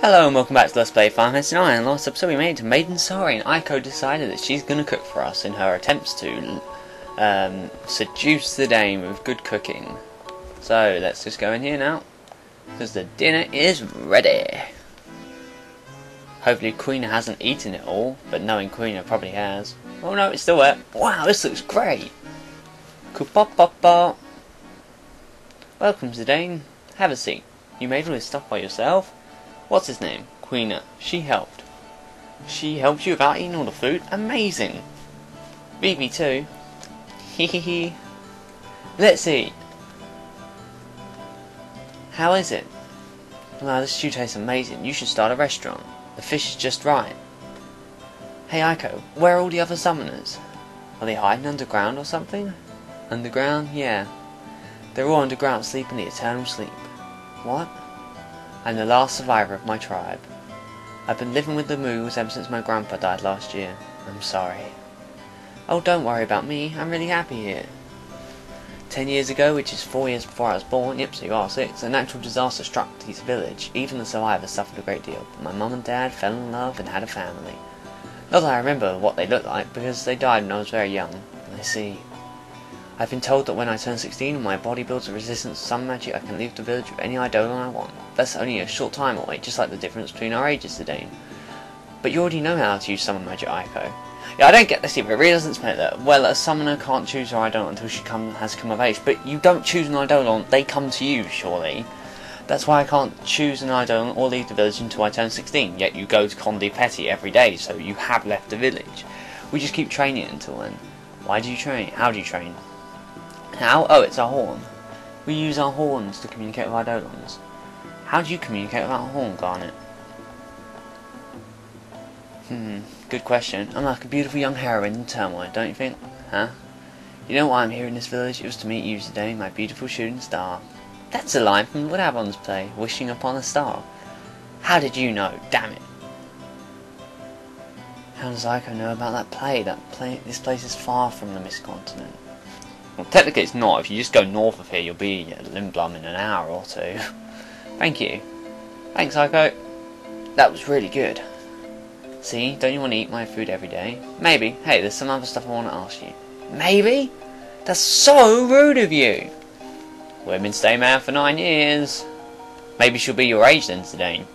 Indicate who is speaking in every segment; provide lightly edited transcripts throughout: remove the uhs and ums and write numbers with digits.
Speaker 1: Hello and welcome back to Let's Play Final Fantasy IX. In the last episode we made it to Maiden Sorry, and Aiko decided that she's going to cook for us in her attempts to seduce the Dane with good cooking. So let's just go in here now, because the dinner is ready. Hopefully Queen hasn't eaten it all, but knowing Queen probably has. Oh no, it's still wet. Wow, this looks great. Kupopopop. Welcome, Zidane. Have a seat. You made all this stuff by yourself? What's his name? Quina. She helped. She helped you without eating all the food? Amazing. Vivi too. Hehehe. Let's eat. How is it? Wow, this stew tastes amazing. You should start a restaurant. The fish is just right. Hey Aiko, where are all the other summoners? Are they hiding underground or something? Underground? Yeah. They're all underground sleeping the eternal sleep. What? I'm the last survivor of my tribe. I've been living with the Moos ever since my grandpa died last year. I'm sorry. Oh, don't worry about me. I'm really happy here. 10 years ago, which is 4 years before I was born, yep, so you are 6, a natural disaster struck this village. Even the survivors suffered a great deal, but my mum and dad fell in love and had a family. Not that I remember what they looked like, because they died when I was very young. I see. I've been told that when I turn 16 and my body builds a resistance to some magic, I can leave the village with any Eidolon I want. That's only a short time away, just like the difference between our ages, Zidane. But you already know how to use summon magic, Aiko. Yeah, I don't get this either. It really doesn't explain that. Well, a summoner can't choose her Eidolon until she has come of age, but you don't choose an Eidolon, they come to you, surely. That's why I can't choose an Eidolon or leave the village until I turn 16, yet you go to Condi Petty every day, so you have left the village. We just keep training until then. Why do you train? How do you train? How? Oh, it's our horn. We use our horns to communicate with Eidolons. How do you communicate without a horn, Garnet? Good question. I'm like a beautiful young heroine in turmoil, don't you think? Huh? You know why I'm here in this village? It was to meet you today, my beautiful shooting star. That's a line from the Woodhavon's play, Wishing Upon a Star. How did you know? Damn it. How does Aiko know about that play? This place is far from the Mist Continent. Well, technically it's not. If you just go north of here, you'll be at Lindblum in an hour or two. Thank you. Thanks, Aiko. That was really good. See, don't you want to eat my food every day? Maybe. Hey, there's some other stuff I want to ask you. Maybe? That's so rude of you. Women stay mad for 9 years. Maybe she'll be your age then, Zidane.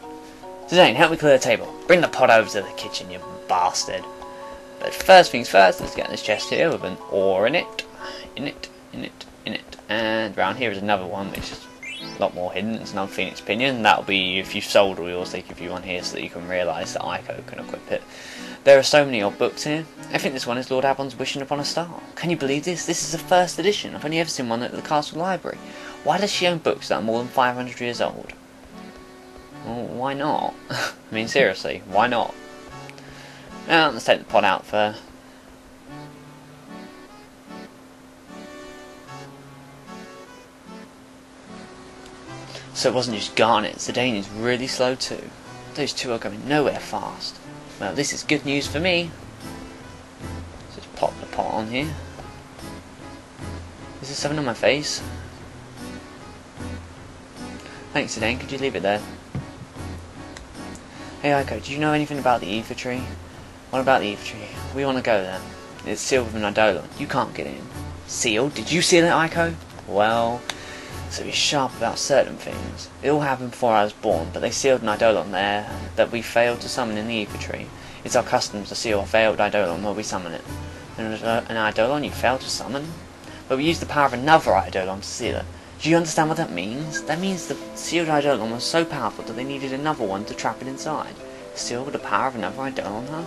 Speaker 1: Zidane, help me clear the table. Bring the pot over to the kitchen, you bastard. But first things first, let's get this chest here with an ore in it. In it. And around here is another one which is a lot more hidden. It's another Phoenix Pinion. That'll be if you've sold all yours, they give you one here so that you can realise that Aiko can equip it. There are so many old books here. I think this one is Lord Avon's Wishing Upon a Star. Can you believe this? This is the first edition. I've only ever seen one at the Castle Library. Why does she own books that are more than 500 years old? Well, why not? I mean, seriously, why not? Now, let's take the pot out first. So it wasn't just Garnet. Zidane is really slow too. Those two are going nowhere fast. Well, this is good news for me. So just pop the pot on here. Is there something on my face? Thanks, Zidane. Could you leave it there? Hey Aiko, do you know anything about the Ether Tree? What about the Ether Tree? We want to go there. It's sealed with an Eidolon. You can't get in. Sealed? Did you seal it, Aiko? Well, so he's sharp about certain things. It all happened before I was born, but they sealed an Eidolon there that we failed to summon in the Ether Tree. It's our custom to seal a failed Eidolon while we summon it. And an Eidolon you failed to summon? But we used the power of another Eidolon to seal it. Do you understand what that means? That means the sealed Eidolon was so powerful that they needed another one to trap it inside. Sealed with the power of another Eidolon, huh?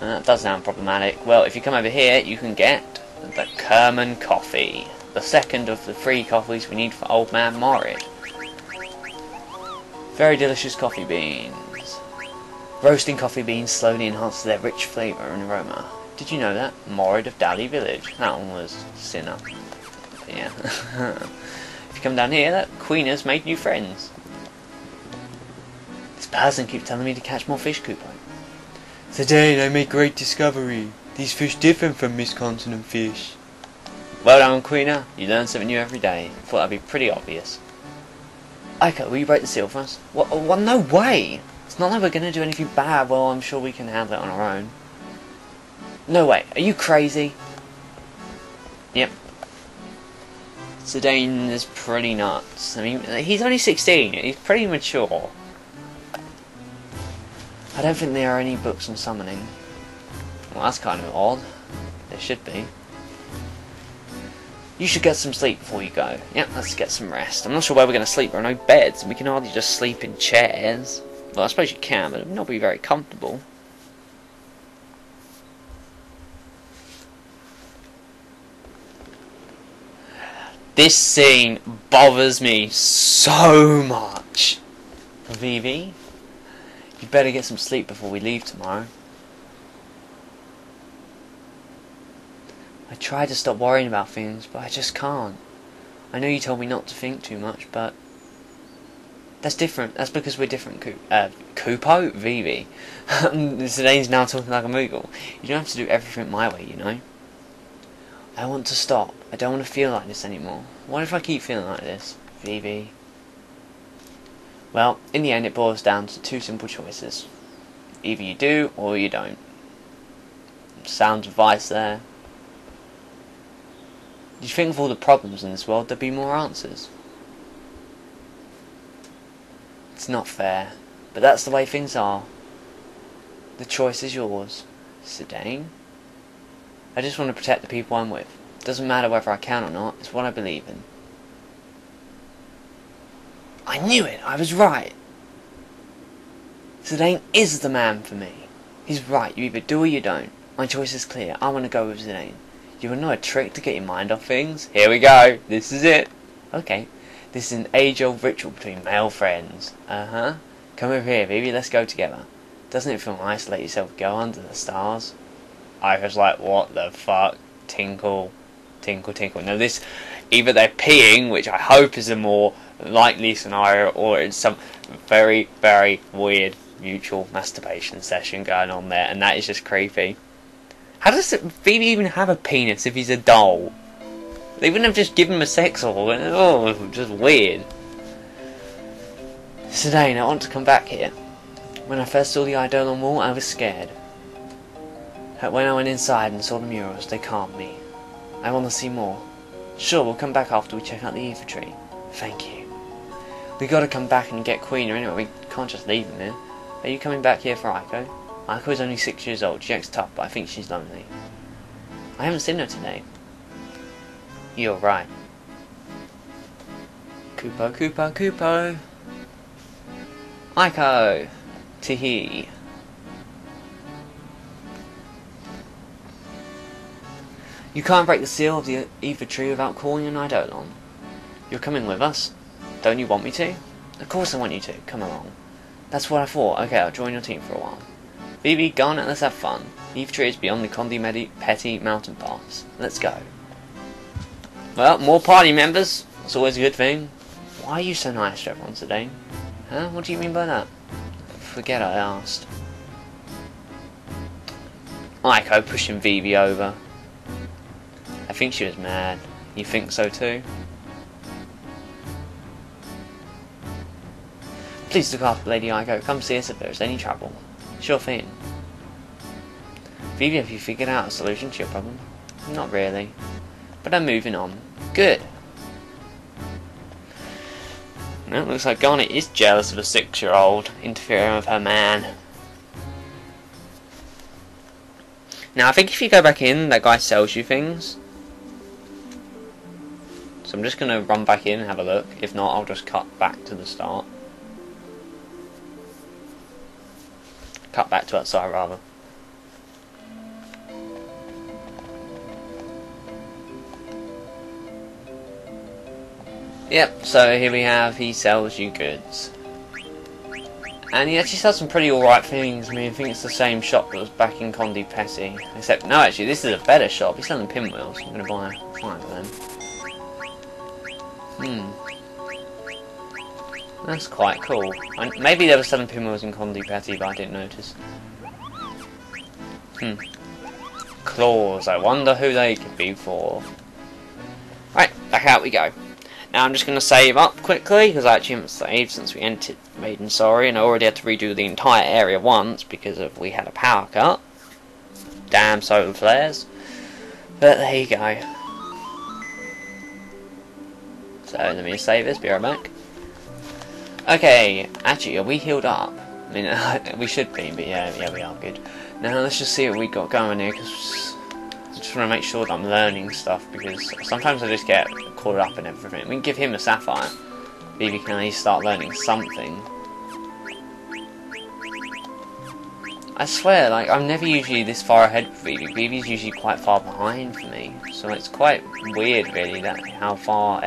Speaker 1: That does sound problematic. Well, if you come over here, you can get the Kerman coffee. The second of the 3 coffees we need for Old Man Morid. Very delicious coffee beans. Roasting coffee beans slowly enhances their rich flavour and aroma. Did you know that? Morid of Dali Village. That one was Sinner. Yeah. If you come down here, that Queen has made new friends. This person keeps telling me to catch more fish, Kupo.
Speaker 2: Today I made great discovery. These fish different from Mist Continent fish.
Speaker 1: Well done, Queena. You learn something new every day. Thought that'd be pretty obvious. Okay, will you break the seal for us? What? Well, no way! It's not like we're gonna do anything bad. Well, I'm sure we can handle it on our own. No way. Are you crazy? Yep. Zidane is pretty nuts. I mean, he's only 16. He's pretty mature. I don't think there are any books on summoning. Well, that's kind of odd. There should be. You should get some sleep before you go. Yep, let's get some rest. I'm not sure where we're going to sleep. There are no beds, and we can hardly just sleep in chairs. Well, I suppose you can, but it will not be very comfortable. This scene bothers me so much. Vivi, you better get some sleep before we leave tomorrow. I try to stop worrying about things, but I just can't. I know you told me not to think too much, but that's different. That's because we're different. Kupo? Vivi. Zidane's now talking like a Moogle. You don't have to do everything my way, you know. I want to stop. I don't want to feel like this anymore. What if I keep feeling like this, Vivi? Well, in the end it boils down to two simple choices. Either you do, or you don't. Sound advice there. You'd think of all the problems in this world, there'd be more answers. It's not fair, but that's the way things are. The choice is yours, Zidane. I just want to protect the people I'm with. Doesn't matter whether I can or not, it's what I believe in. I knew it, I was right. Zidane is the man for me. He's right, you either do or you don't. My choice is clear, I want to go with Zidane. You want to know a trick to get your mind off things? Here we go, this is it. Okay, this is an age-old ritual between male friends. Come over here, baby, let's go together. Doesn't it feel nice to let yourself go under the stars? I was like, what the fuck? Tinkle, tinkle, tinkle. Now this, either they're peeing, which I hope is a more likely scenario, or it's some very, very weird mutual masturbation session going on there, and that is just creepy. How does Phoebe even have a penis if he's a doll? They wouldn't have just given him a sex organ. Oh, just weird. Zidane, I want to come back here. When I first saw the Eidolon wall, I was scared. When I went inside and saw the murals, they calmed me. I want to see more. Sure, we'll come back after we check out the Ether Tree. Thank you. We gotta come back and get Queen anyway, we can't just leave him here. Are you coming back here for Aiko? Aiko is only 6 years old, she acts tough, but I think she's lonely. I haven't seen her today. You're right. Kupo, Kupo, Kupo. Aiko. Teehee. You can't break the seal of the Ether Tree without calling an Eidolon. You're coming with us? Don't you want me to? Of course I want you to. Come along. That's what I thought. Okay, I'll join your team for a while. Phoebe, go on and let's have fun. Ether Tree is beyond the Condi Petty mountain pass. Let's go. Well, more party members. That's always a good thing. Why are you so nice to everyone today? Huh? What do you mean by that? Forget I asked. Aiko pushing Phoebe over. I think she was mad. You think so too? Please look after Lady Aiko. Come see us if there is any trouble. Sure thing. Phoebe, have you figured out a solution to your problem? Not really. But I'm moving on. Good. Well, it looks like Garnet is jealous of a 6-year-old interfering with her man. Now, I think if you go back in, that guy sells you things. So I'm just going to run back in and have a look. If not, I'll just cut back to the start. Cut back to outside, rather. Yep, so here we have, he sells you goods. And he actually sells some pretty alright things. I mean, I think it's the same shop that was back in Condi Petty. Except, no, actually, this is a better shop. He's selling pinwheels. I'm going to buy 5 of them. That's quite cool. Maybe they were selling pinwheels in Condi Petty, but I didn't notice. Claws. I wonder who they could be for. Right, back out we go. Now I'm just going to save up quickly, because I actually haven't saved since we entered Maiden Sorry, and I already had to redo the entire area once because we had a power cut. Damn solar flares. But there you go. So let me save this, be right back. Okay, actually, are we healed up? I mean, we should be, but yeah, we are good. Now let's just see what we got going here, because I just want to make sure that I'm learning stuff, because sometimes I just get caught up in everything. We can give him a sapphire. Vivi can at least start learning something. I swear, like, I'm never usually this far ahead with Vivi. Vivi's usually quite far behind for me, so it's quite weird, really, that how far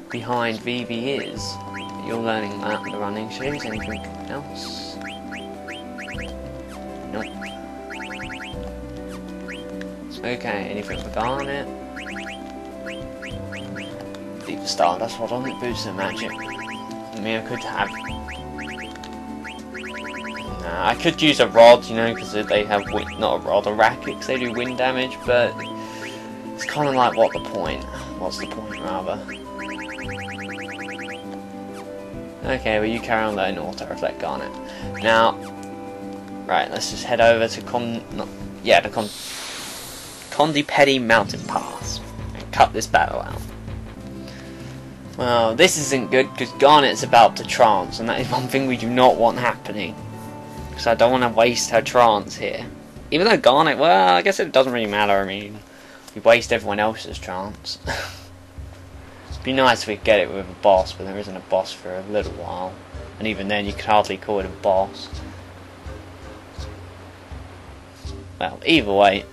Speaker 1: behind Vivi is. You're learning that, the running shoes. Anything else? Nope. Okay, anything for Garnet? Deep Stardust, what on it? Boost of Magic. I mean, I could have... Nah, I could use a rod, you know, because they have... Not a rod, a racket, because they do wind damage, but... It's kind of like, what's the point, rather? Okay, well, you carry on learning Auto Reflect Garnet. Now... Right, let's just head over to Condipedi Mountain Pass and cut this battle out. Well, this isn't good because Garnet's about to trance, and that is one thing we do not want happening. Because I don't want to waste her trance here. Even though Garnet, well, I guess it doesn't really matter. I mean, we waste everyone else's trance. It'd be nice if we could get it with a boss, but there isn't a boss for a little while. And even then, you could hardly call it a boss. Well, either way,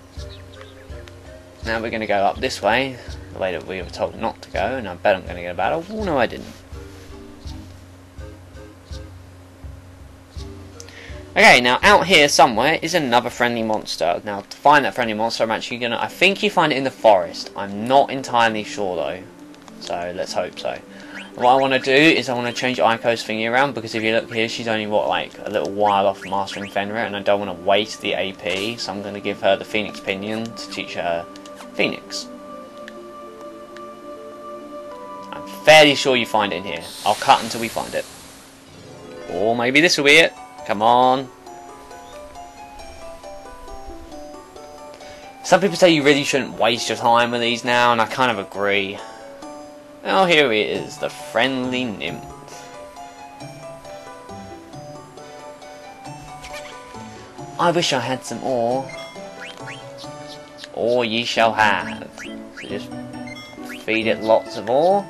Speaker 1: now we're going to go up this way, the way that we were told not to go, and I bet I'm going to get a battle. Oh, no, I didn't. Okay, now out here somewhere is another friendly monster. Now, to find that friendly monster, I'm actually going to... I think you find it in the forest. I'm not entirely sure, though. So, let's hope so. What I want to do is I want to change Aiko's thingy around, because if you look here, she's only, what, like, a little while off mastering Fenrir, and I don't want to waste the AP, so I'm going to give her the Phoenix Pinion to teach her Phoenix. I'm fairly sure you find it in here. I'll cut until we find it. Or maybe this will be it. Come on. Some people say you really shouldn't waste your time with these now, and I kind of agree. Oh, here he is, the friendly nymph. I wish I had some ore. Ore ye shall have. So just feed it lots of ore.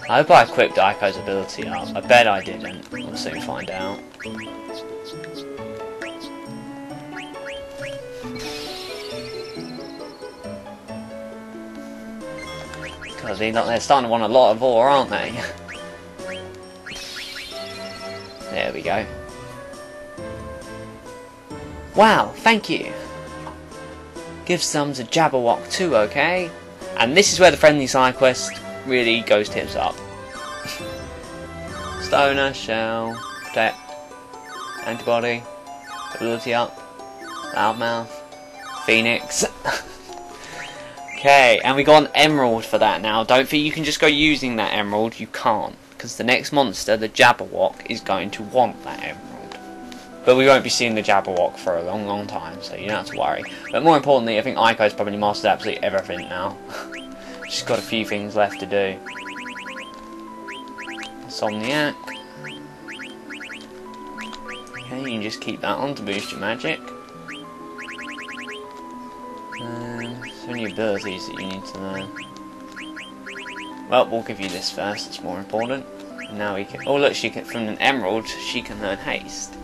Speaker 1: I hope I equipped Aiko's ability up. I bet I didn't. We'll soon find out. Because they're starting to want a lot of ore, aren't they? There we go. Wow, thank you. Give some to Jabberwock too, okay? And this is where the friendly side quest really goes tips up. Stoner, Shell, Protect, Antibody, Ability up, Loudmouth, Phoenix. Okay, and we got an emerald for that now. Don't think you can just go using that emerald. You can't, because the next monster, the Jabberwock, is going to want that emerald. But we won't be seeing the Jabberwock for a long, long time, so you don't have to worry. But more importantly, I think Aiko's probably mastered absolutely everything now. She's got a few things left to do. Insomniac. Okay, you can just keep that on to boost your magic. So many abilities that you need to learn. Well, we'll give you this first, it's more important. And now we can... Oh look, she can, from an emerald, she can learn haste.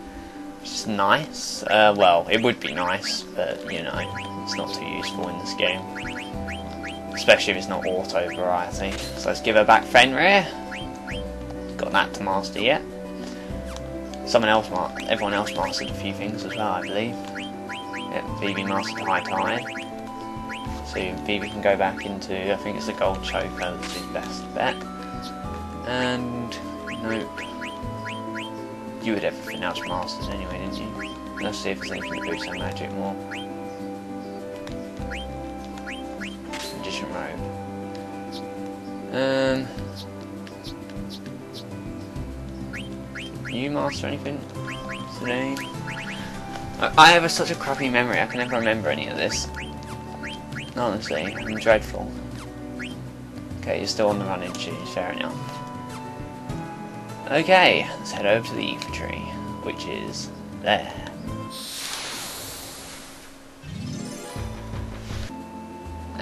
Speaker 1: Which is nice. Well, it would be nice, but, you know, it's not too useful in this game. Especially if it's not auto variety. So let's give her back Fenrir. Got that to master yet. Everyone else mastered a few things as well, I believe. Yeah, Vivi mastered High Tide. So Vivi can go back into, I think it's the Gold Choker, that's his best bet. And, nope. You had everything else mastered anyway, didn't you? Let's see if there's anything to boost our magic more. You master anything today? I have such a crappy memory, I can never remember any of this. Honestly, I'm dreadful. Okay, you're still on the running sheet, fair enough. Okay, let's head over to the Ether Tree, which is there.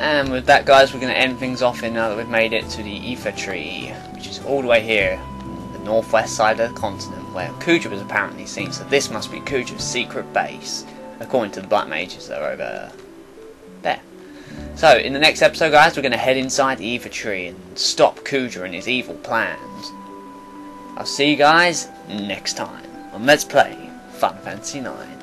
Speaker 1: And with that, guys, we're going to end things off in now that we've made it to the Ether Tree, which is all the way here, on the northwest side of the continent, where Kuja was apparently seen, so this must be Kuja's secret base, according to the Black Mages that are over there. So, in the next episode, guys, we're going to head inside the Ether Tree and stop Kuja and his evil plans. I'll see you guys next time on Let's Play Final Fantasy IX.